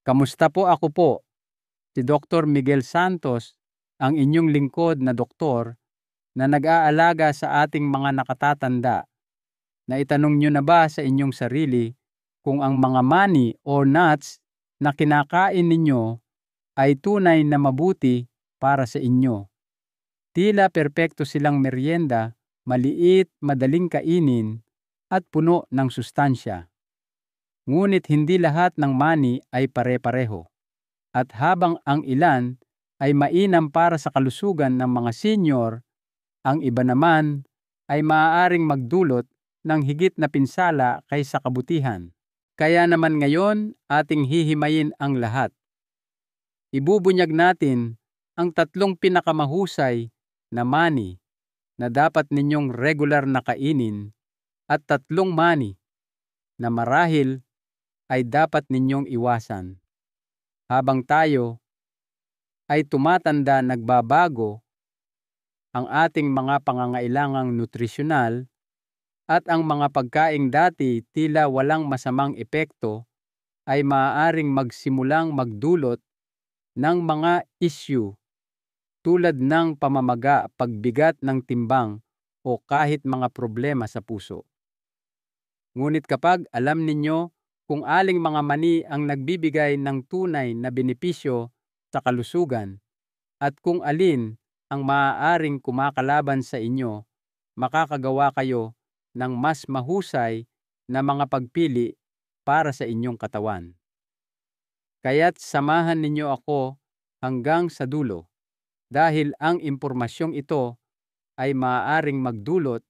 Kamusta po? Ako po, si Dr. Miguel Santos, ang inyong lingkod na doktor na nag-aalaga sa ating mga nakatatanda. Naitanong nyo na ba sa inyong sarili kung ang mga mani o nuts na kinakain ninyo ay tunay na mabuti para sa inyo? Tila perpekto silang merienda, maliit, madaling kainin, at puno ng sustansya. Ngunit hindi lahat ng mani ay pare-pareho. At habang ang ilan ay mainam para sa kalusugan ng mga senior, ang iba naman ay maaaring magdulot ng higit na pinsala kaysa kabutihan. Kaya naman ngayon ating hihimayin ang lahat. Ibubunyag natin ang tatlong pinakamahusay na mani na dapat ninyong regular na kainin at tatlong mani na marahil ay dapat ninyong iwasan. Habang tayo ay tumatanda, nagbabago ang ating mga pangangailangang nutrisyonal at ang mga pagkaing dati tila walang masamang epekto ay maaaring magsimulang magdulot ng mga issue tulad ng pamamaga, pagbigat ng timbang o kahit mga problema sa puso. Ngunit kapag alam ninyo kung aling mga mani ang nagbibigay ng tunay na benepisyo sa kalusugan at kung alin ang maaaring kumakalaban sa inyo, makakagawa kayo ng mas mahusay na mga pagpili para sa inyong katawan. Kaya't samahan ninyo ako hanggang sa dulo dahil ang impormasyong ito ay maaaring magdulot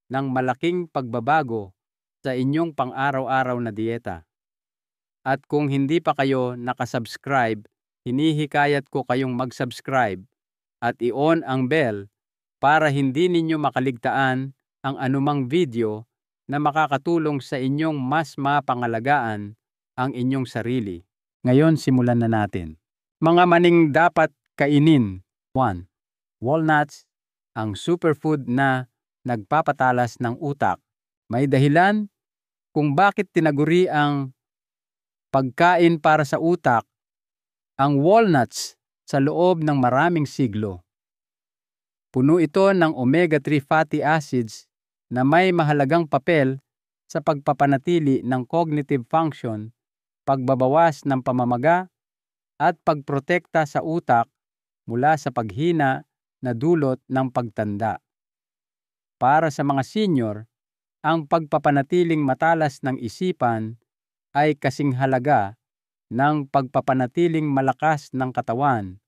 ng malaking pagbabago sa inyong pang-araw-araw na dieta. At kung hindi pa kayo nakasubscribe, hinihikayat ko kayong mag-subscribe at i-on ang bell para hindi ninyo makaligtaan ang anumang video na makakatulong sa inyong mas mapangalagaan ang inyong sarili. Ngayon, simulan na natin. Mga maning dapat kainin. 1. Walnuts, ang superfood na nagpapatalas ng utak. May dahilan kung bakit tinaguri ang pagkain para sa utak ang walnuts sa loob ng maraming siglo. Puno ito ng omega-3 fatty acids na may mahalagang papel sa pagpapanatili ng cognitive function, pagbabawas ng pamamaga, at pagprotekta sa utak mula sa paghina na dulot ng pagtanda. Para sa mga senior, ang pagpapanatiling matalas ng isipan ay kasing halaga ng pagpapanatiling malakas ng katawan,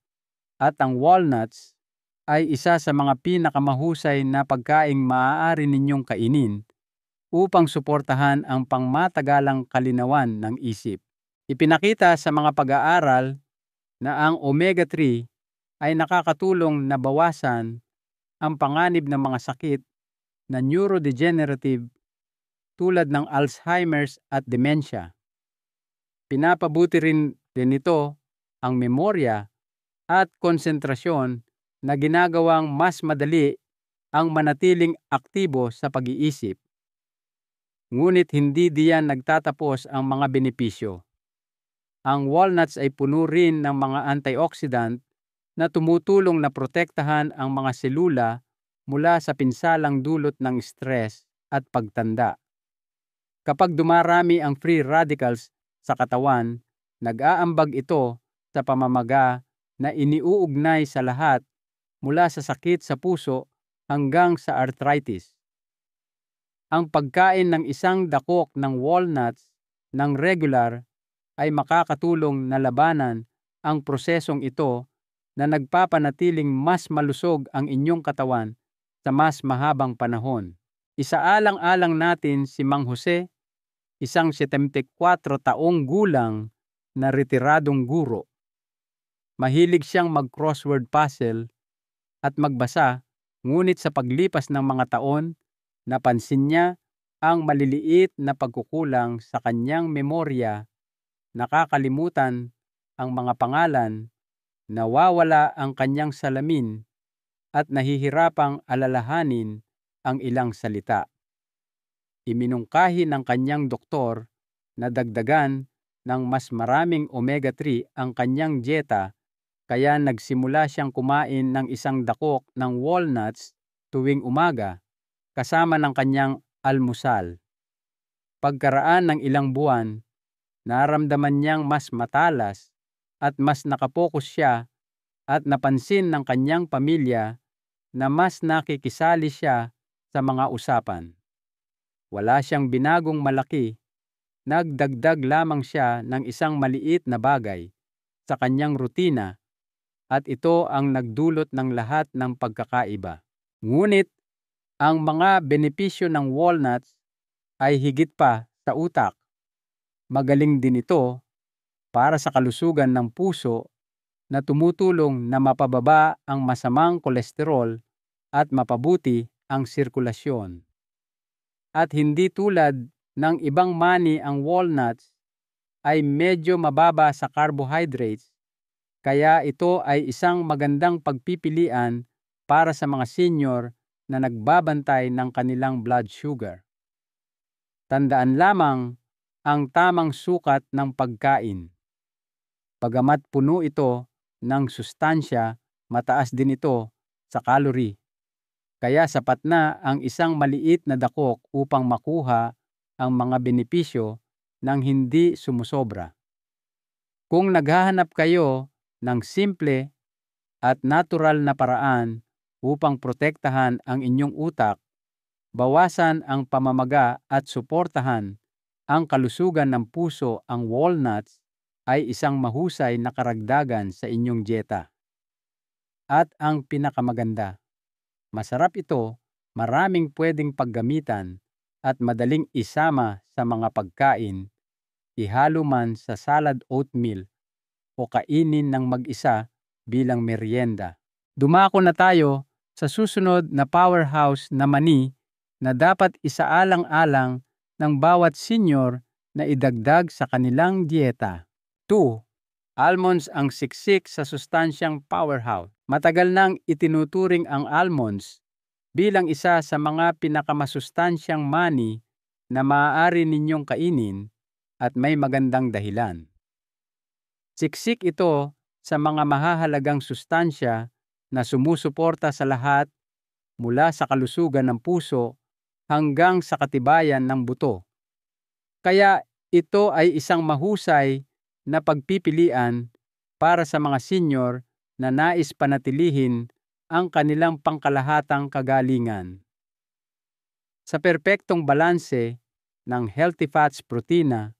at ang walnuts ay isa sa mga pinakamahusay na pagkaing maaari ninyong kainin upang suportahan ang pangmatagalang kalinawan ng isip. Ipinakita sa mga pag-aaral na ang omega-3 ay nakakatulong na bawasan ang panganib ng mga sakit na neurodegenerative tulad ng Alzheimer's at dementia. Pinapabuti rin nito ang memorya at konsentrasyon na ginagawang mas madali ang manatiling aktibo sa pag-iisip. Ngunit hindi diyan nagtatapos ang mga benepisyo. Ang walnuts ay puno rin ng mga antioxidant na tumutulong na protektahan ang mga selula mula sa pinsalang dulot ng stress at pagtanda. Kapag dumarami ang free radicals sa katawan, nag-aambag ito sa pamamaga na iniuugnay sa lahat mula sa sakit sa puso hanggang sa arthritis. Ang pagkain ng isang dakok ng walnuts ng regular ay makakatulong na labanan ang prosesong ito na nagpapanatiling mas malusog ang inyong katawan sa mas mahabang panahon. Isaalang-alang natin si Mang Jose, isang 74 taong gulang na retiradong guro. Mahilig siyang mag-crossword puzzle at magbasa, ngunit sa paglipas ng mga taon, napansin niya ang maliliit na pagkukulang sa kanyang memorya, nakakalimutan ang mga pangalan, nawawala ang kanyang salamin, at nahihirapang alalahanin ang ilang salita. Iminungkahi ng kanyang doktor na dagdagan ng mas maraming omega-3 ang kanyang dieta, kaya nagsimula siyang kumain ng isang dakok ng walnuts tuwing umaga kasama ng kanyang almusal. Pagkaraan ng ilang buwan, naramdaman niyang mas matalas at mas nakapokus siya, at napansin ng kanyang pamilya na mas nakikisali siya sa mga usapan. Wala siyang binagong malaki, nagdagdag lamang siya ng isang maliit na bagay sa kanyang rutina, at ito ang nagdulot ng lahat ng pagkakaiba. Ngunit ang mga benepisyo ng walnuts ay higit pa sa utak. Magaling din ito para sa kalusugan ng puso na tumutulong na mapababa ang masamang kolesterol at mapabuti ang sirkulasyon. At hindi tulad ng ibang mani, ang walnuts ay medyo mababa sa carbohydrates, kaya ito ay isang magandang pagpipilian para sa mga senior na nagbabantay ng kanilang blood sugar. Tandaan lamang ang tamang sukat ng pagkain. Bagamat puno ito ng sustansya, mataas din ito sa calorie. Kaya sapat na ang isang maliit na dakok upang makuha ang mga benepisyo ng hindi sumusobra. Kung naghahanap kayo ng simple at natural na paraan upang protektahan ang inyong utak, bawasan ang pamamaga at suportahan ang kalusugan ng puso, ang walnuts ay isang mahusay na karagdagan sa inyong dieta. At ang pinakamaganda, masarap ito, maraming pwedeng paggamitan at madaling isama sa mga pagkain, ihalo man sa salad oatmeal o kainin ng mag-isa bilang merienda. Dumako na tayo sa susunod na powerhouse na mani na dapat isaalang-alang ng bawat senior na idagdag sa kanilang dieta. 2. Almonds, ang siksik sa sustansyang powerhouse. Matagal nang itinuturing ang almonds bilang isa sa mga pinakamasustansyang mani na maaari ninyong kainin, at may magandang dahilan. Siksik ito sa mga mahahalagang sustansya na sumusuporta sa lahat, mula sa kalusugan ng puso hanggang sa katibayan ng buto. Kaya ito ay isang mahusay na pagpipilian para sa mga senior na nais panatilihin ang kanilang pangkalahatang kagalingan. Sa perpektong balanse ng healthy fats, protina,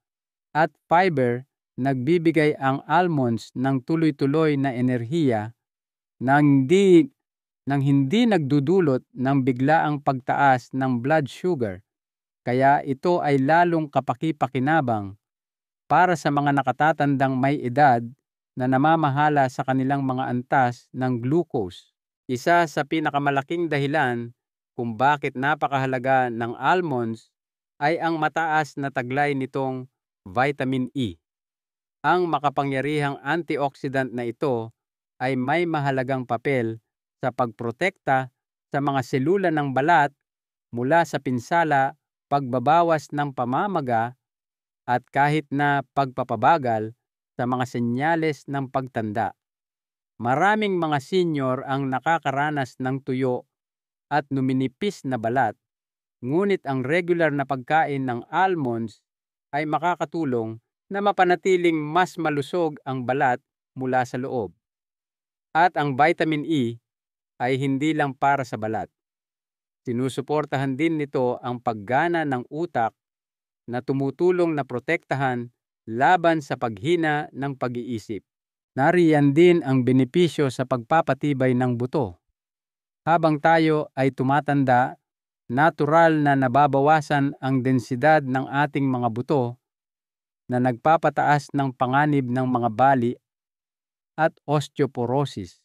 at fiber, nagbibigay ang almonds ng tuloy-tuloy na enerhiya nang hindi nagdudulot ng biglaang pagtaas ng blood sugar, kaya ito ay lalong kapaki-pakinabang para sa mga nakatatandang may edad na namamahala sa kanilang mga antas ng glucose. Isa sa pinakamalaking dahilan kung bakit napakahalaga ng almonds ay ang mataas na taglay nitong vitamin E. Ang makapangyarihang antioxidant na ito ay may mahalagang papel sa pagprotekta sa mga selula ng balat mula sa pinsala, pagbabawas ng pamamaga, at kahit na pagpapabagal sa mga senyales ng pagtanda. Maraming mga senior ang nakakaranas ng tuyo at numinipis na balat, ngunit ang regular na pagkain ng almonds ay makakatulong na mapanatiling mas malusog ang balat mula sa loob. At ang vitamin E ay hindi lang para sa balat. Sinusuportahan din nito ang paggana ng utak na tumutulong na protektahan laban sa paghina ng pag-iisip. Nariyan din ang benepisyo sa pagpapatibay ng buto. Habang tayo ay tumatanda, natural na nababawasan ang densidad ng ating mga buto na nagpapataas ng panganib ng mga bali at osteoporosis.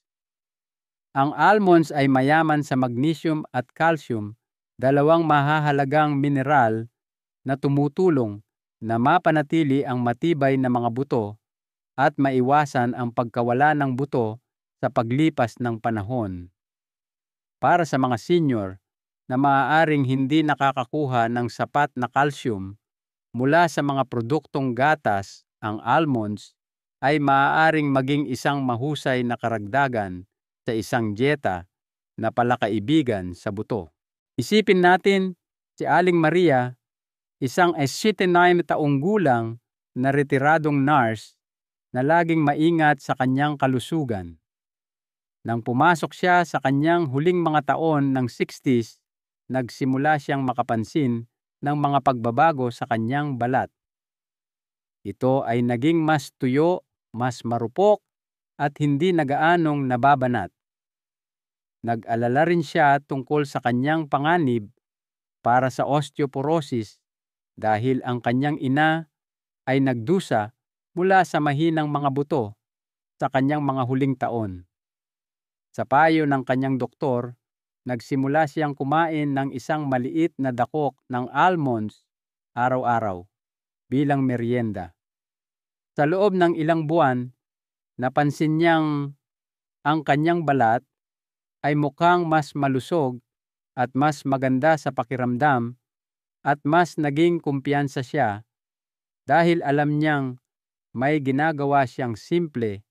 Ang almonds ay mayaman sa magnesium at calcium, dalawang mahahalagang mineral na tumutulong na mapanatili ang matibay na mga buto at maiwasan ang pagkawala ng buto sa paglipas ng panahon. Para sa mga senior na maaaring hindi nakakakuha ng sapat na calcium mula sa mga produktong gatas ang almonds ay maaaring maging isang mahusay na karagdagan sa isang dieta na palakaibigan sa buto. Isipin natin si Aling Maria, isang 79 taong gulang na retiradong nurse na laging maingat sa kanyang kalusugan. Nang pumasok siya sa kanyang huling mga taon ng 60s, nagsimula siyang makapansin ng mga pagbabago sa kanyang balat. Ito ay naging mas tuyo, mas marupok, at hindi na gaanong nababanat. Nag-alala rin siya tungkol sa kanyang panganib para sa osteoporosis dahil ang kanyang ina ay nagdusa mula sa mahinang mga buto sa kanyang mga huling taon. Sa payo ng kanyang doktor, nagsimula siyang kumain ng isang maliit na dakok ng almonds araw-araw bilang merienda. Sa loob ng ilang buwan, napansin niyang ang kanyang balat ay mukhang mas malusog at mas maganda sa pakiramdam at mas naging kumpiyansa siya dahil alam niyang may ginagawa siyang simple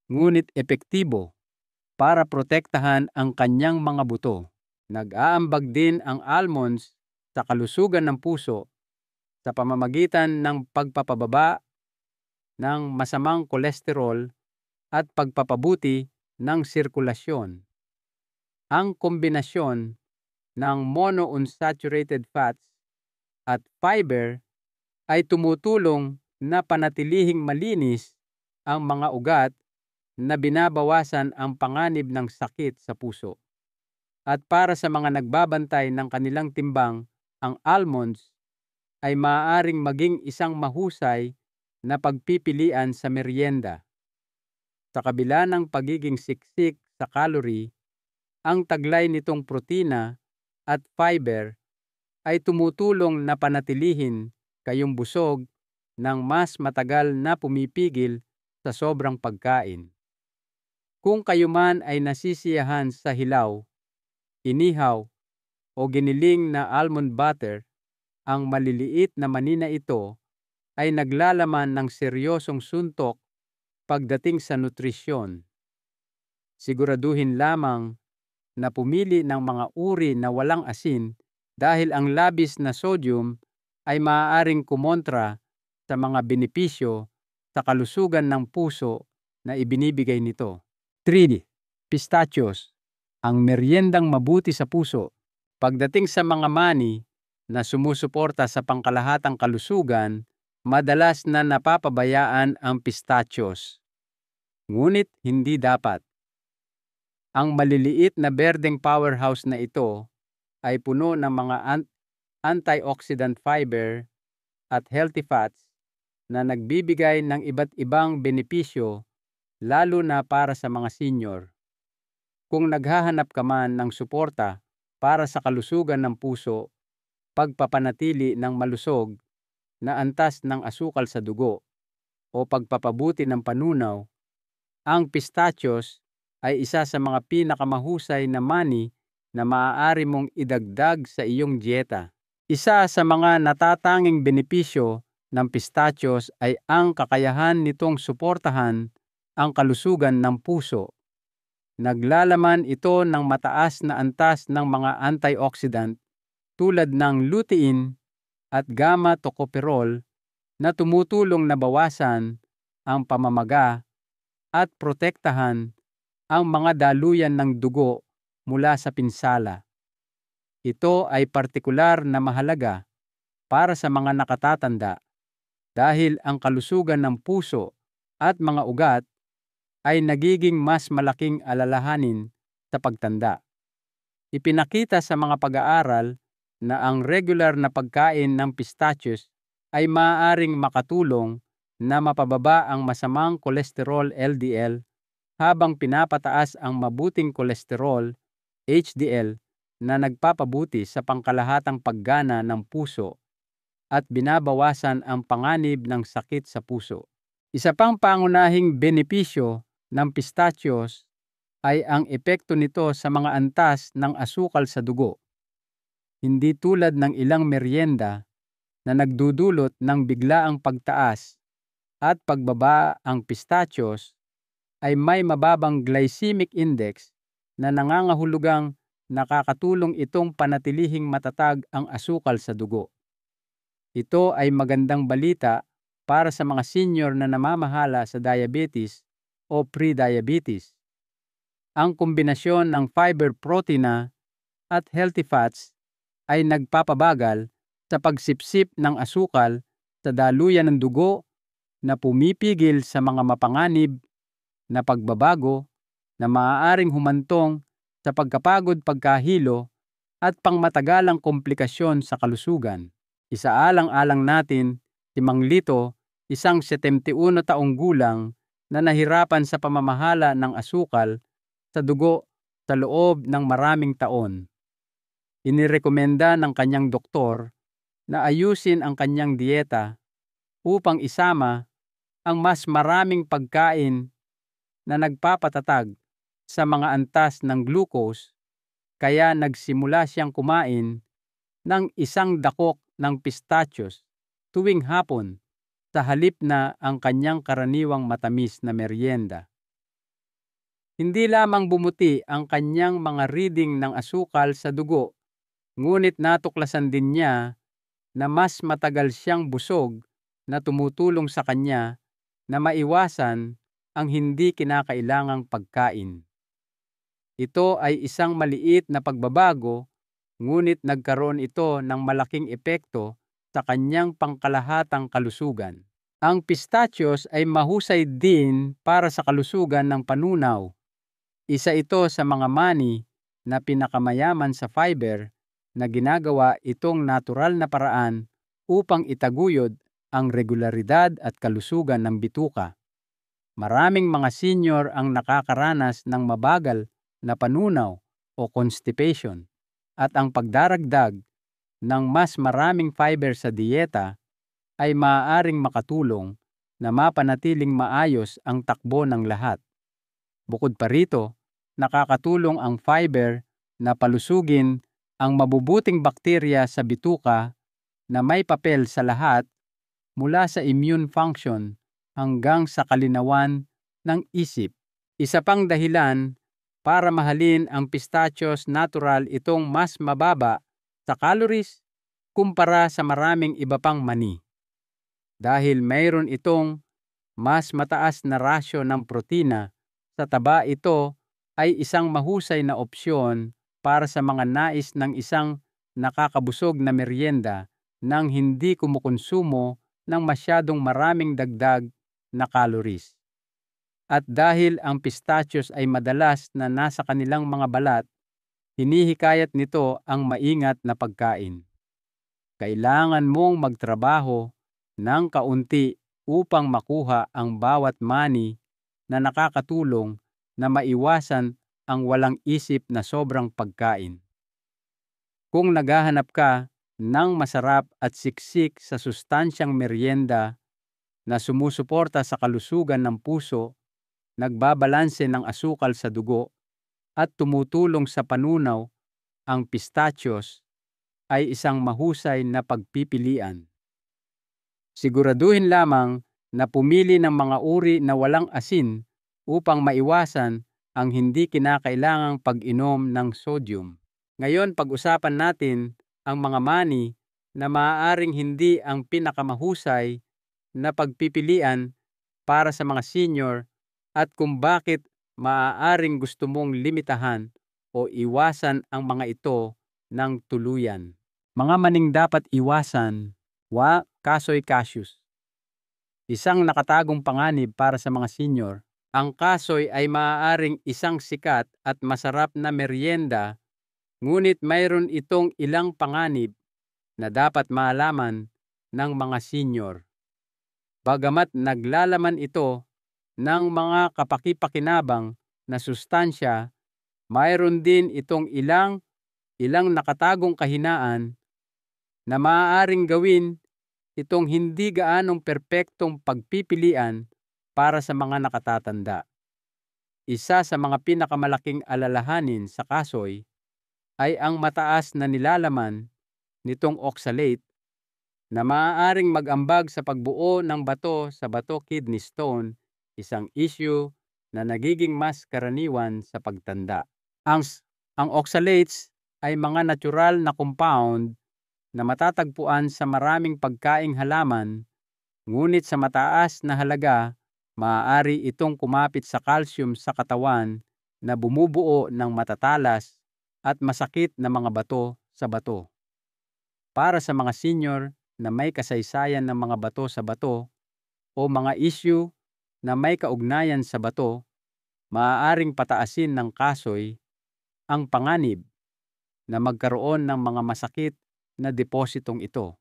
ngunit epektibo para protektahan ang kanyang mga buto. Nag-aambag din ang almonds sa kalusugan ng puso sa pamamagitan ng pagpapababa ng masamang kolesterol at pagpapabuti ng sirkulasyon. Ang kombinasyon ng monounsaturated fats at fiber ay tumutulong na panatilihing malinis ang mga ugat na binabawasan ang panganib ng sakit sa puso. At para sa mga nagbabantay ng kanilang timbang, ang almonds ay maaaring maging isang mahusay na pagpipilian sa merienda. Sa kabila ng pagiging siksik sa calorie, ang taglay nitong protina at fiber ay tumutulong na panatilihin kayong busog ng mas matagal na pumipigil sa sobrang pagkain. Kung kayo man ay nasisiyahan sa hilaw, inihaw o giniling na almond butter, ang maliliit na manina ito ay naglalaman ng seryosong suntok pagdating sa nutrisyon. Siguraduhin lamang na pumili ng mga uri na walang asin dahil ang labis na sodium ay maaaring kumontra sa mga benepisyo sa kalusugan ng puso na ibinibigay nito. 3. Pistachios, ang meryendang mabuti sa puso. Pagdating sa mga mani na sumusuporta sa pangkalahatang kalusugan, madalas na napapabayaan ang pistachios. Ngunit hindi dapat. Ang maliliit na berdeng powerhouse na ito ay puno ng mga antioxidant fiber at healthy fats na nagbibigay ng iba't ibang benepisyo lalo na para sa mga senior. Kung naghahanap ka man ng suporta para sa kalusugan ng puso, pagpapanatili ng malusog na antas ng asukal sa dugo o pagpapabuti ng panunaw, ang pistachios ay isa sa mga pinakamahusay na mani na maaari mong idagdag sa iyong dieta. Isa sa mga natatanging benepisyo ng pistachios ay ang kakayahan nitong suportahan ang kalusugan ng puso. Naglalaman ito ng mataas na antas ng mga antioxidant tulad ng lutein at gamma tocopherol na tumutulong na bawasan ang pamamaga at protektahan ang mga daluyan ng dugo mula sa pinsala. Ito ay partikular na mahalaga para sa mga nakatatanda dahil ang kalusugan ng puso at mga ugat ay nagiging mas malaking alalahanin sa pagtanda. Ipinakita sa mga pag-aaral na ang regular na pagkain ng pistachios ay maaaring makatulong na mapababa ang masamang kolesterol LDL habang pinapataas ang mabuting kolesterol HDL na nagpapabuti sa pangkalahatang paggana ng puso at binabawasan ang panganib ng sakit sa puso. Isa pang pangunahing benepisyo ng pistachios ay ang epekto nito sa mga antas ng asukal sa dugo. Hindi tulad ng ilang merienda na nagdudulot ng biglaang pagtaas, at pagbaba ang pistachios ay may mababang glycemic index na nangangahulugang nakakatulong itong panatilihing matatag ang asukal sa dugo. Ito ay magandang balita para sa mga senior na namamahala sa diabetes o pre-diabetes. Ang kombinasyon ng fiber protein at healthy fats ay nagpapabagal sa pagsipsip ng asukal sa daluyan ng dugo na pumipigil sa mga mapanganib na pagbabago na maaaring humantong sa pagkapagod pagkahilo at pangmatagalang komplikasyon sa kalusugan. Isaalang-alang natin si Mang Lito, isang 71 taong gulang na nahirapan sa pamamahala ng asukal sa dugo sa loob ng maraming taon. Inirekomenda ng kanyang doktor na ayusin ang kanyang dieta upang isama ang mas maraming pagkain na nagpapatatag sa mga antas ng glucose, kaya nagsimula siyang kumain ng 1 dakok ng pistachios tuwing hapon sa halip na ang kanyang karaniwang matamis na merienda. Hindi lamang bumuti ang kanyang mga reading ng asukal sa dugo, ngunit natuklasan din niya na mas matagal siyang busog na tumutulong sa kanya na maiwasan ang hindi kinakailangang pagkain. Ito ay isang maliit na pagbabago, ngunit nagkaroon ito ng malaking epekto sa kanyang pangkalahatang kalusugan. Ang pistachios ay mahusay din para sa kalusugan ng panunaw. Isa ito sa mga mani na pinakamayaman sa fiber na ginagawa itong natural na paraan upang itaguyod ang regularidad at kalusugan ng bituka. Maraming mga senior ang nakakaranas ng mabagal na panunaw o constipation, at ang pagdaragdag ng mas maraming fiber sa dieta ay maaaring makatulong na mapanatiling maayos ang takbo ng lahat. Bukod pa rito, nakakatulong ang fiber na palusugin ang mabubuting bakterya sa bituka na may papel sa lahat mula sa immune function hanggang sa kalinawan ng isip. Isa pang dahilan para mahalin ang pistachios natural, itong mas mababa sa calories kumpara sa maraming iba pang mani. Dahil mayroon itong mas mataas na rasyo ng protina sa taba, ito ay isang mahusay na opsyon para sa mga nais ng isang nakakabusog na merienda nang hindi kumukonsumo ng masyadong maraming dagdag na calories. At dahil ang pistachios ay madalas na nasa kanilang mga balat, hinihikayat nito ang maingat na pagkain. Kailangan mong magtrabaho ng kaunti upang makuha ang bawat mani na nakakatulong na maiwasan ang walang isip na sobrang pagkain. Kung naghahanap ka ng masarap at siksik sa sustansyang merienda na sumusuporta sa kalusugan ng puso, nagbabalanse ng asukal sa dugo, at tumutulong sa panunaw, ang pistachios ay isang mahusay na pagpipilian. Siguraduhin lamang na pumili ng mga uri na walang asin upang maiwasan ang hindi kinakailangang pag-inom ng sodium. Ngayon, pag-usapan natin ang mga mani na maaaring hindi ang pinakamahusay na pagpipilian para sa mga senior at kung bakit maaaring gusto mong limitahan o iwasan ang mga ito ng tuluyan. Mga maning dapat iwasan: kasoy cashews. Isang nakatagong panganib para sa mga senior. Ang kasoy ay maaaring isang sikat at masarap na merienda, ngunit mayroon itong ilang panganib na dapat malaman ng mga senior. Bagamat naglalaman ito ng mga kapaki-pakinabang na sustansya, mayroon din itong ilang nakatagong kahinaan na maaaring gawin itong hindi gaanong perpektong pagpipilian para sa mga nakatatanda. Isa sa mga pinakamalaking alalahanin sa kasoy ay ang mataas na nilalaman nitong oxalate na maaaring mag-ambag sa pagbuo ng bato sa bato kidney stone, isang issue na nagiging mas karaniwan sa pagtanda. Ang oxalates ay mga natural na compound na matatagpuan sa maraming pagkaing halaman, ngunit sa mataas na halaga, maaari itong kumapit sa calcium sa katawan na bumubuo ng matatalas at masakit na mga bato sa bato. Para sa mga senior na may kasaysayan ng mga bato sa bato o mga issue na may kaugnayan sa bato, maaaring pataasin ng kasoy ang panganib na magkaroon ng mga masakit na depositong ito.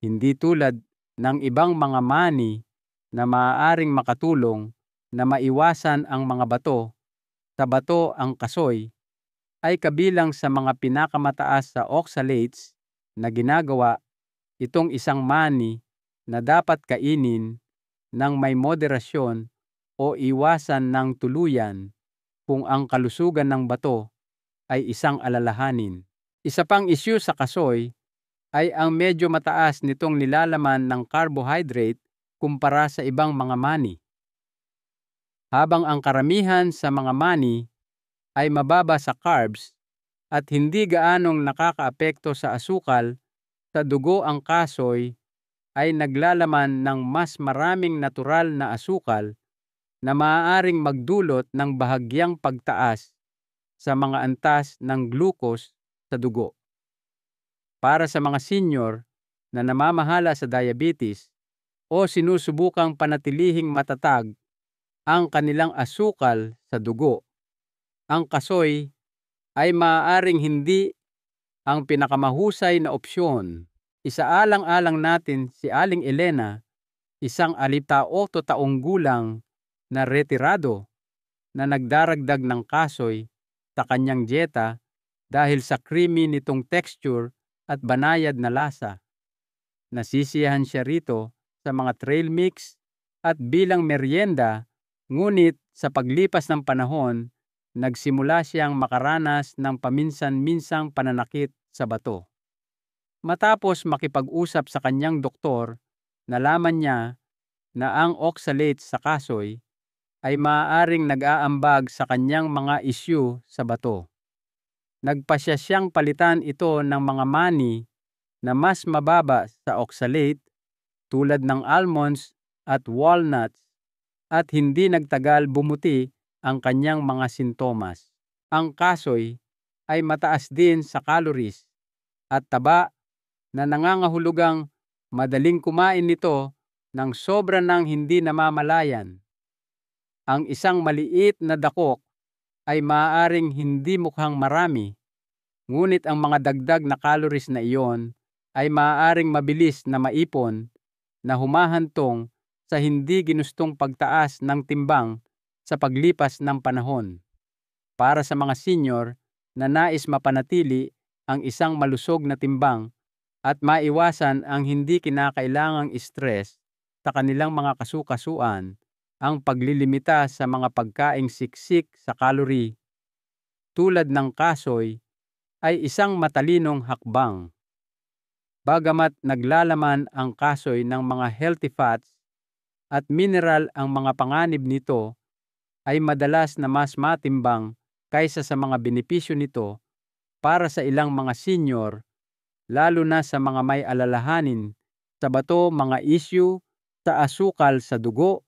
Hindi tulad ng ibang mga mani na maaaring makatulong na maiwasan ang mga bato, sa bato ang kasoy ay kabilang sa mga pinakamataas sa oxalates na ginagawa itong isang mani na dapat kainin ng may moderasyon o iwasan ng tuluyan kung ang kalusugan ng bato ay isang alalahanin. Isa pang issue sa kasoy ay ang medyo mataas nitong nilalaman ng carbohydrate kumpara sa ibang mga mani. Habang ang karamihan sa mga mani ay mababa sa carbs at hindi gaanong nakakaapekto sa asukal sa dugo, ang kasoy ay naglalaman ng mas maraming natural na asukal na maaaring magdulot ng bahagyang pagtaas sa mga antas ng glucose sa dugo. Para sa mga senior na namamahala sa diabetes o sinusubukang panatilihing matatag ang kanilang asukal sa dugo, ang kasoy ay maaaring hindi ang pinakamahusay na opsyon. Isaalang-alang natin si Aling Elena, isang 58 taong gulang na retirado na nagdaragdag ng kasoy sa kanyang dieta dahil sa creamy nitong texture at banayad na lasa. Nasisiyahan siya rito sa mga trail mix at bilang merienda, ngunit sa paglipas ng panahon, nagsimula siyang makaranas ng paminsan-minsang pananakit sa bato. Matapos makipag-usap sa kanyang doktor, nalaman niya na ang oxalates sa kasoy ay maaaring nag-aambag sa kanyang mga issue sa bato. Nagpasya siyang palitan ito ng mga mani na mas mababa sa oxalate tulad ng almonds at walnuts, at hindi nagtagal bumuti ang kanyang mga sintomas. Ang kasoy ay mataas din sa calories at taba na nangangahulugang madaling kumain nito ng sobra ng hindi namamalayan. Ang isang maliit na dakok ay maaaring hindi mukhang marami, ngunit ang mga dagdag na calories na iyon ay maaaring mabilis na maipon na humahantong sa hindi ginustong pagtaas ng timbang sa paglipas ng panahon. Para sa mga senior na nais mapanatili ang isang malusog na timbang at maiwasan ang hindi kinakailangang stress sa kanilang mga kasukasuan, ang paglilimita sa mga pagkaing siksik sa calorie tulad ng kasoy ay isang matalinong hakbang. Bagamat naglalaman ang kasoy ng mga healthy fats at mineral, ang mga panganib nito ay madalas na mas matimbang kaysa sa mga benepisyo nito para sa ilang mga senior, lalo na sa mga may alalahanin sa bato, mga issue sa asukal sa dugo,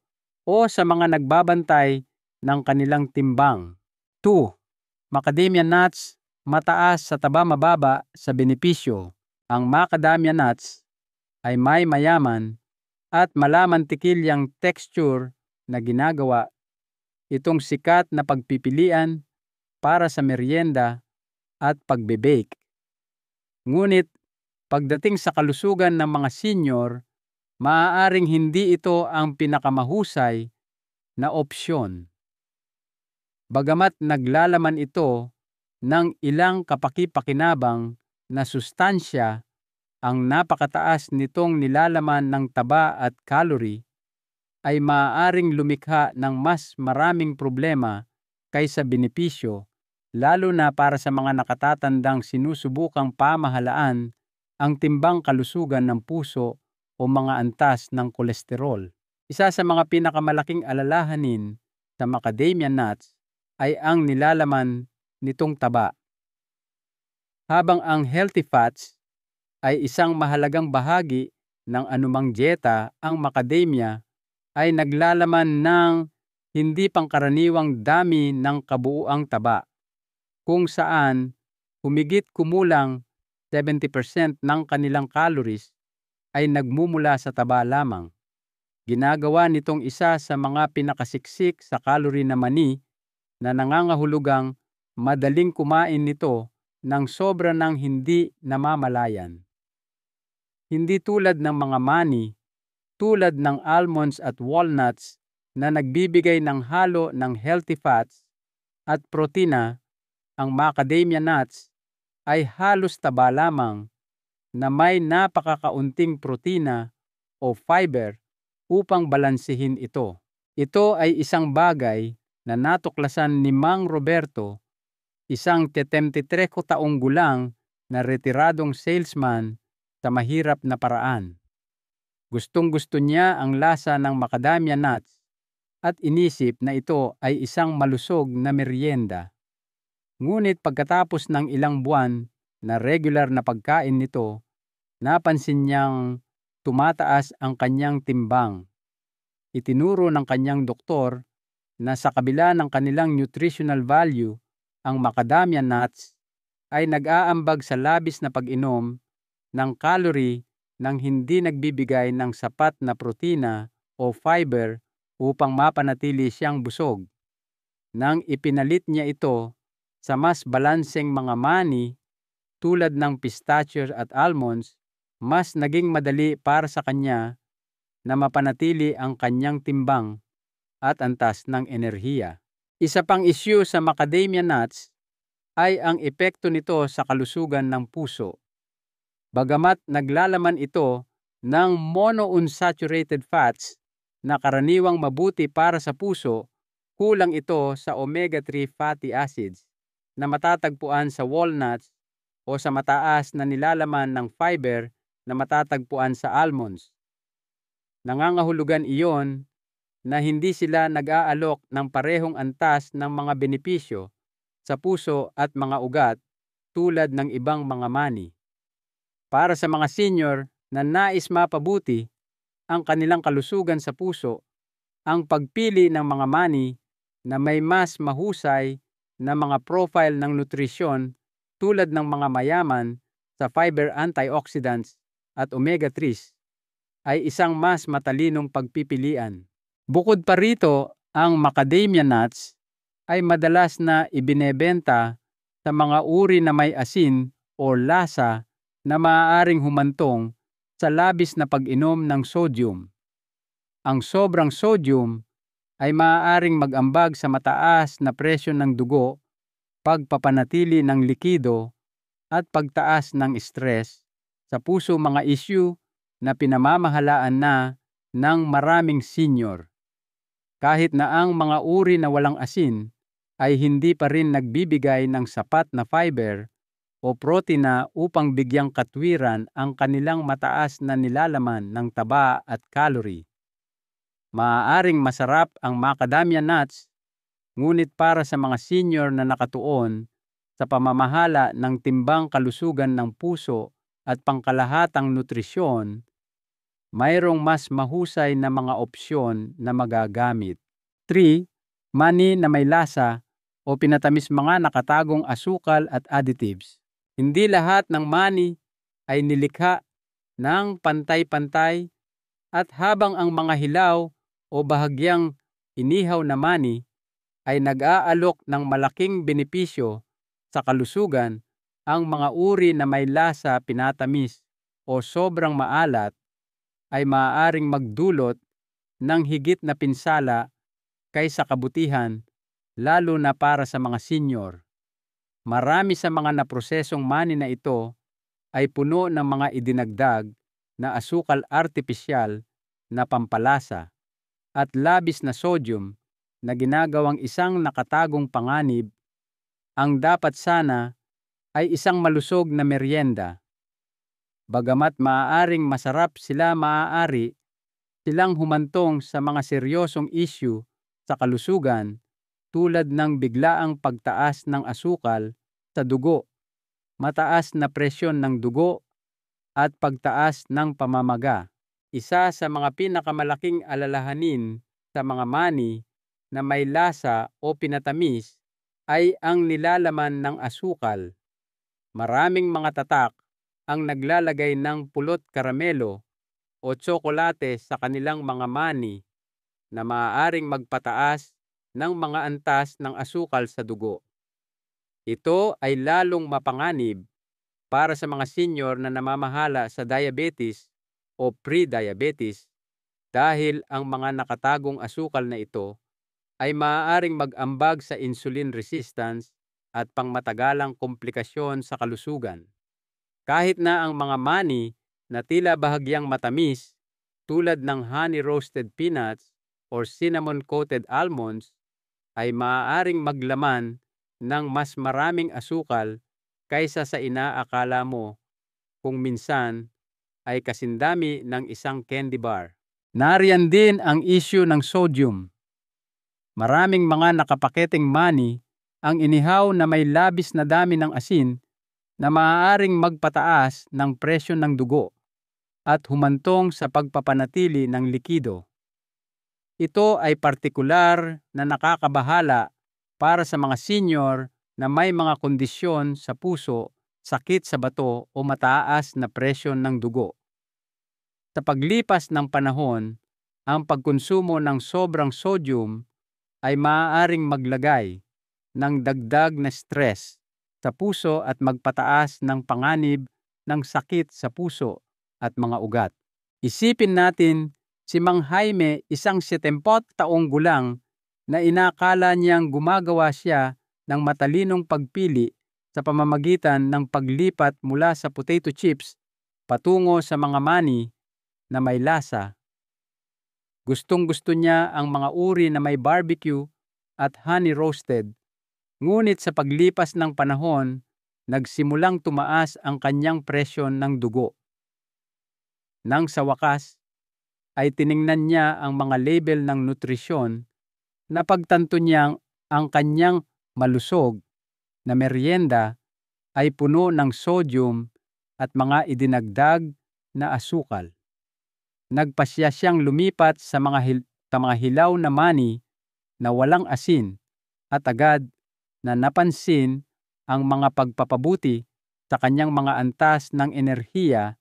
o sa mga nagbabantay ng kanilang timbang. 2. Macadamia nuts, mataas sa taba, mababa sa benepisyo. Ang macadamia nuts ay may mayaman at malamantikilyang texture na ginagawa itong sikat na pagpipilian para sa merienda at pagbe-bake. Ngunit pagdating sa kalusugan ng mga senior, maaaring hindi ito ang pinakamahusay na opsyon. Bagamat naglalaman ito ng ilang kapaki-pakinabang na sustansya, ang napakataas nitong nilalaman ng taba at calorie ay maaaring lumikha ng mas maraming problema kaysa benepisyo, lalo na para sa mga nakatatandang sinusubukang pamahalaan ang timbang kalusugan ng puso o mga antas ng kolesterol. Isa sa mga pinakamalaking alalahanin sa macadamia nuts ay ang nilalaman nitong taba. Habang ang healthy fats ay isang mahalagang bahagi ng anumang dieta, ang macadamia ay naglalaman ng hindi pangkaraniwang dami ng kabuuang taba, kung saan humigit kumulang 70% ng kanilang calories ay nagmumula sa taba lamang. Ginagawa nitong isa sa mga pinakasiksik sa calorie na mani na nangangahulugang madaling kumain nito ng sobra ng hindi namamalayan. Hindi tulad ng mga mani, tulad ng almonds at walnuts na nagbibigay ng halo ng healthy fats at protina, ang macadamia nuts ay halos taba lamang na may napakakaunting protina o fiber upang balansehin ito. Ito ay isang bagay na natuklasan ni Mang Roberto, isang 73 taong gulang na retiradong salesman sa mahirap na paraan. Gustong-gusto niya ang lasa ng macadamia nuts at inisip na ito ay isang malusog na merienda. Ngunit pagkatapos ng ilang buwan na regular na pagkain nito, napansin niyang tumataas ang kanyang timbang. Itinuro ng kanyang doktor na sa kabila ng kanilang nutritional value, ang macadamia nuts ay nag-aambag sa labis na pag-inom ng calorie nang hindi nagbibigay ng sapat na protina o fiber upang mapanatili siyang busog. Nang ipinalit niya ito sa mas balanseng mga mani tulad ng pistachios at almonds, mas naging madali para sa kanya na mapanatili ang kanyang timbang at antas ng enerhiya. Isa pang issue sa macadamia nuts ay ang epekto nito sa kalusugan ng puso. Bagamat naglalaman ito ng monounsaturated fats na karaniwang mabuti para sa puso, kulang ito sa omega-3 fatty acids na matatagpuan sa walnuts o sa mataas na nilalaman ng fiber na matatagpuan sa almonds. Nangangahulugan iyon na hindi sila nag-aalok ng parehong antas ng mga benepisyo sa puso at mga ugat tulad ng ibang mga mani. Para sa mga senior na nais mapabuti ang kanilang kalusugan sa puso, ang pagpili ng mga mani na may mas mahusay na mga profile ng nutrisyon tulad ng mga mayaman sa fiber, antioxidants at omega-3s ay isang mas matalinong pagpipilian. Bukod pa rito, ang macadamia nuts ay madalas na ibinebenta sa mga uri na may asin o lasa na maaaring humantong sa labis na pag-inom ng sodium. Ang sobrang sodium ay maaaring mag-ambag sa mataas na presyon ng dugo, pagpapanatili ng likido at pagtaas ng stress sa puso, mga issue na pinamamahalaan na ng maraming senior. Kahit na ang mga uri na walang asin ay hindi pa rin nagbibigay ng sapat na fiber o protina upang bigyang katwiran ang kanilang mataas na nilalaman ng taba at calorie. Maaaring masarap ang macadamia nuts, ngunit para sa mga senior na nakatuon sa pamamahala ng timbang kalusugan ng puso at pangkalahatang nutrisyon, mayroong mas mahusay na mga opsyon na magagamit. 3. Mani na may lasa o pinatamis, mga nakatagong asukal at additives. Hindi lahat ng mani ay nilikha ng pantay-pantay, at habang ang mga hilaw o bahagyang inihaw na mani ay nag-aalok ng malaking benepisyo sa kalusugan, ang mga uri na may lasa, pinatamis o sobrang maalat ay maaaring magdulot ng higit na pinsala kaysa kabutihan, lalo na para sa mga senior. Marami sa mga naprosesong mani na ito ay puno ng mga idinagdag na asukal artipisyal na pampalasa at labis na sodium na ginagawang isang nakatagong panganib. Ang dapat sana ay isang malusog na merienda. Bagamat maaaring masarap sila, maaari silang humantong sa mga seryosong issue sa kalusugan tulad ng biglaang pagtaas ng asukal sa dugo, mataas na presyon ng dugo at pagtaas ng pamamaga. Isa sa mga pinakamalaking alalahanin sa mga mani na may lasa o pinatamis ay ang nilalaman ng asukal. Maraming mga tatak ang naglalagay ng pulot karamelo o tsokolate sa kanilang mga mani na maaaring magpataas ng mga antas ng asukal sa dugo. Ito ay lalong mapanganib para sa mga senior na namamahala sa diabetes o pre-diabetes dahil ang mga nakatagong asukal na ito ay maaaring mag-ambag sa insulin resistance at pangmatagalang komplikasyon sa kalusugan. Kahit na ang mga mani na tila bahagyang matamis tulad ng honey roasted peanuts or cinnamon coated almonds ay maaaring maglaman ng mas maraming asukal kaysa sa inaakala mo kung minsan ay kasindami ng isang candy bar. Nariyan din ang issue ng sodium. Maraming mga nakapaketeng mani ang inihaw na may labis na dami ng asin na maaaring magpataas ng presyon ng dugo at humantong sa pagpapanatili ng likido. Ito ay partikular na nakakabahala para sa mga senior na may mga kondisyon sa puso, sakit sa bato o mataas na presyon ng dugo. Sa paglipas ng panahon, ang pagkonsumo ng sobrang sodium ay maaaring maglagay ng dagdag na stress sa puso at magpataas ng panganib ng sakit sa puso at mga ugat. Isipin natin si Mang Jaime, isang 70 taong gulang na inakala niyang gumagawa siya ng matalinong pagpili sa pamamagitan ng paglipat mula sa potato chips patungo sa mga mani na may lasa. Gustong-gusto niya ang mga uri na may barbecue at honey roasted. Ngunit sa paglipas ng panahon, nagsimulang tumaas ang kanyang presyon ng dugo. Nang sa wakas, ay tiningnan niya ang mga label ng nutrisyon, napagtanto niyang ang kanyang malusog na merienda ay puno ng sodium at mga idinagdag na asukal. Nagpasya siyang lumipat sa mga hilaw na mani na walang asin at agad na napansin ang mga pagpapabuti sa kanyang mga antas ng enerhiya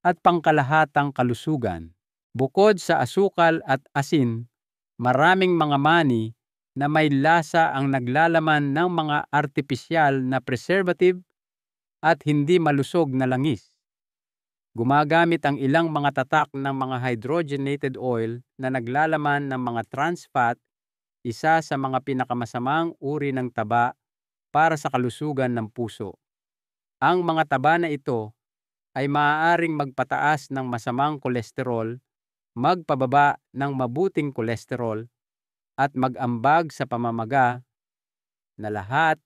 at pangkalahatang kalusugan. Bukod sa asukal at asin, maraming mga mani na may lasa ang naglalaman ng mga artipisyal na preservative at hindi malusog na langis. Gumagamit ang ilang mga tatak ng mga hydrogenated oil na naglalaman ng mga trans fat, isa sa mga pinakamasamang uri ng taba para sa kalusugan ng puso. Ang mga taba na ito ay maaaring magpataas ng masamang kolesterol, magpababa ng mabuting kolesterol, at mag-ambag sa pamamaga na lahat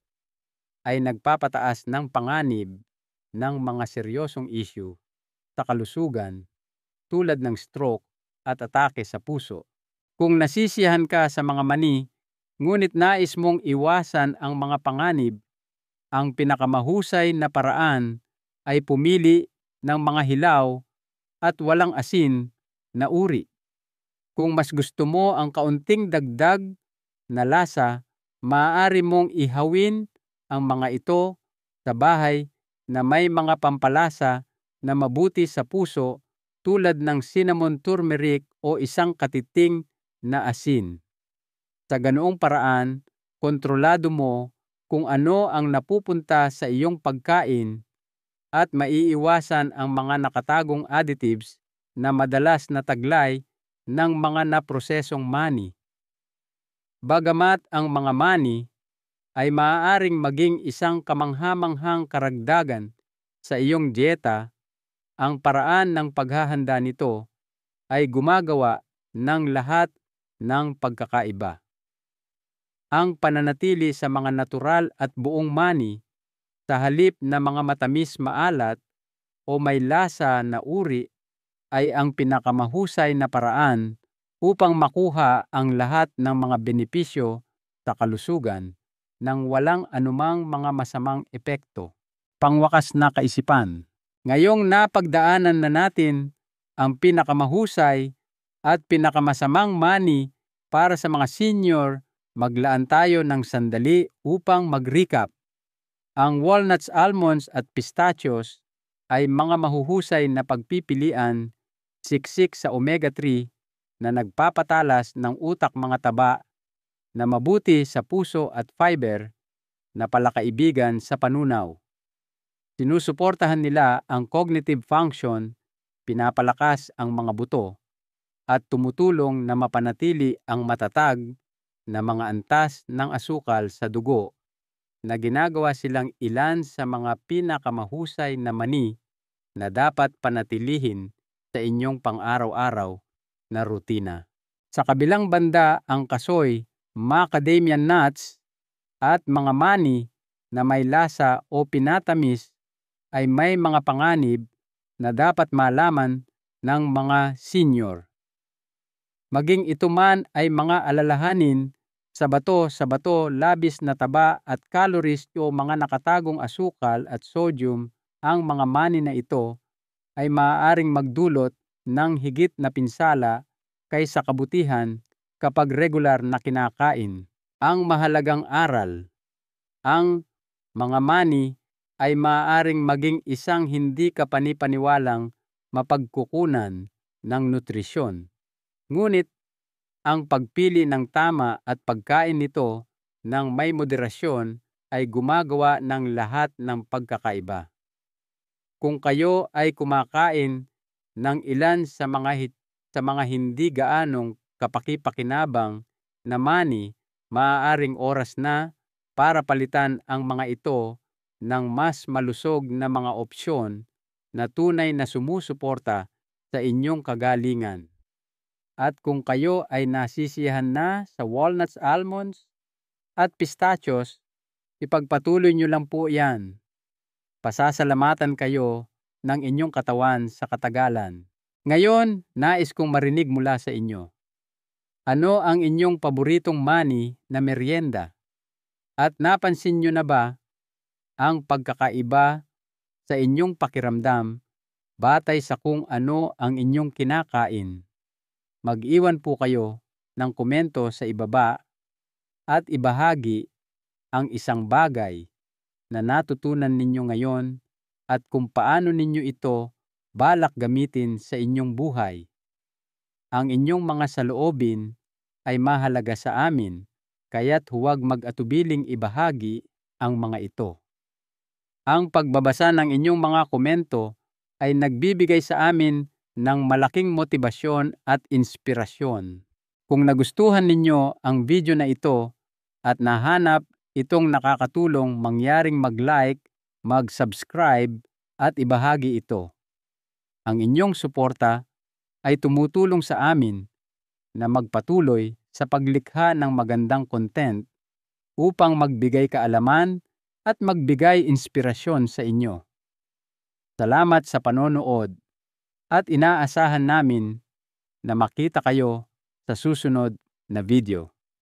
ay nagpapataas ng panganib ng mga seryosong issue sa kalusugan tulad ng stroke at atake sa puso. Kung nasisiyahan ka sa mga mani, ngunit nais mong iwasan ang mga panganib, ang pinakamahusay na paraan ay pumili ng mga hilaw at walang asin na uri. Kung mas gusto mo ang kaunting dagdag na lasa, maaari mong ihawin ang mga ito sa bahay na may mga pampalasa na mabuti sa puso tulad ng cinnamon turmeric o isang katiting na asin. Sa ganoong paraan, kontrolado mo kung ano ang napupunta sa iyong pagkain at maiiwasan ang mga nakatagong additives na madalas na taglay ng mga naprosesong mani. Bagamat ang mga mani ay maaaring maging isang kamangha-manghang karagdagan sa iyong dieta, ang paraan ng paghahanda nito ay gumagawa ng lahat ng pagkakaiba. Ang pananatili sa mga natural at buong mani sa halip na mga matamis maalat o may lasa na uri ay ang pinakamahusay na paraan upang makuha ang lahat ng mga benepisyo sa kalusugan nang walang anumang mga masamang epekto. Pangwakas na kaisipan. Ngayong napagdaanan na natin ang pinakamahusay at pinakamasamang mani para sa mga senior, maglaan tayo ng sandali upang mag-recap. Ang walnuts, almonds at pistachios ay mga mahuhusay na pagpipilian, siksik sa omega-3 na nagpapatalas ng utak, mga taba na mabuti sa puso at fiber na palakaibigan sa panunaw. Sinusuportahan nila ang cognitive function, pinapalakas ang mga buto, at tumutulong na mapanatili ang matatag na mga antas ng asukal sa dugo na ginagawa silang ilan sa mga pinakamahusay na mani na dapat panatilihin sa inyong pang-araw-araw na rutina. Sa kabilang banda, ang kasoy, macadamia nuts at mga mani na may lasa o pinatamis ay may mga panganib na dapat malaman ng mga senior. Maging ito man ay mga alalahanin sa bato, labis na taba at calories o mga nakatagong asukal at sodium, ang mga mani na ito ay maaaring magdulot ng higit na pinsala kaysa kabutihan kapag regular na kinakain. Ang mahalagang aral, ang mga mani ay maaaring maging isang hindi kapanipaniwalang mapagkukunan ng nutrisyon. Ngunit ang pagpili ng tama at pagkain nito ng may moderasyon ay gumagawa ng lahat ng pagkakaiba. Kung kayo ay kumakain ng ilan sa mga hindi gaanong kapaki-pakinabang na mani, maaaring oras na para palitan ang mga ito ng mas malusog na mga opsyon na tunay na sumusuporta sa inyong kagalingan. At kung kayo ay nasisiyahan na sa walnuts, almonds at pistachios, ipagpatuloy nyo lang po yan. Pasasalamatan kayo ng inyong katawan sa katagalan. Ngayon, nais kong marinig mula sa inyo. Ano ang inyong paboritong mani na merienda? At napansin nyo na ba ang pagkakaiba sa inyong pakiramdam batay sa kung ano ang inyong kinakain? Mag-iwan po kayo ng komento sa ibaba at ibahagi ang isang bagay na natutunan ninyo ngayon at kung paano ninyo ito balak gamitin sa inyong buhay. Ang inyong mga saloobin ay mahalaga sa amin, kaya't huwag mag-atubiling ibahagi ang mga ito. Ang pagbabasa ng inyong mga komento ay nagbibigay sa amin ng malaking motibasyon at inspirasyon. Kung nagustuhan ninyo ang video na ito at nahanap itong nakakatulong, mangyaring mag-like, mag-subscribe at ibahagi ito. Ang inyong suporta ay tumutulong sa amin na magpatuloy sa paglikha ng magandang content upang magbigay kaalaman at magbigay inspirasyon sa inyo. Salamat sa panonood at inaasahan namin na makita kayo sa susunod na video.